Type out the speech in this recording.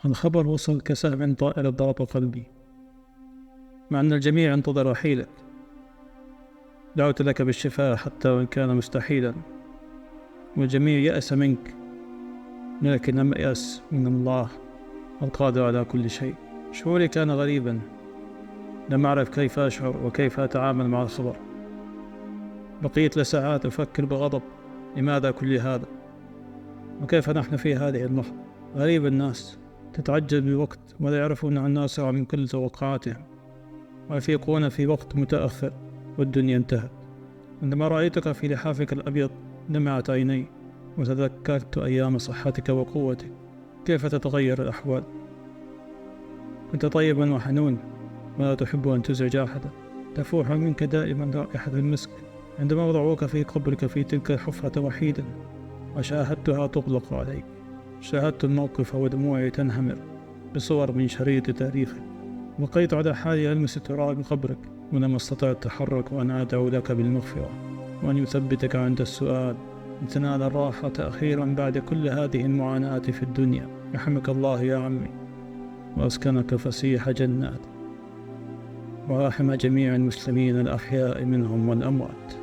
الخبر وصل كسهم طائر ضرب قلبي، مع أن الجميع انتظر رحيلك. دعوت لك بالشفاء حتى وإن كان مستحيلا، والجميع يأس منك، لكن لم يأس من الله القادر على كل شيء. شعوري كان غريبا، لم أعرف كيف أشعر وكيف أتعامل مع الخبر. بقيت لساعات أفكر بغضب، لماذا كل هذا؟ وكيف نحن في هذه اللحظة؟ غريب، الناس تتعجل بوقت ولا يعرفون عن أسرع من كل توقعاتهم، ويفيقون في وقت متأخر والدنيا انتهت. عندما رأيتك في لحافك الأبيض دمعت عيني، وتذكرت أيام صحتك وقوتك، كيف تتغير الأحوال. كنت طيبا وحنون، ولا تحب أن تزعج أحدا، تفوح منك دائما رائحة المسك. عندما وضعوك في قبرك في تلك الحفرة وحيدا وشاهدتها تغلق عليك، شاهدت الموقف ودموعي تنهمر بصور من شريط تاريخك. بقيت على حالي ألمس تراب قبرك، ولم أستطع التحرك وأنا أدعو لك بالمغفرة وأن يثبتك عند السؤال لتنال الراحة أخيرا بعد كل هذه المعاناة في الدنيا. يرحمك الله يا عمي، وأسكنك فسيح جنات، ورحم جميع المسلمين الأحياء منهم والأموات.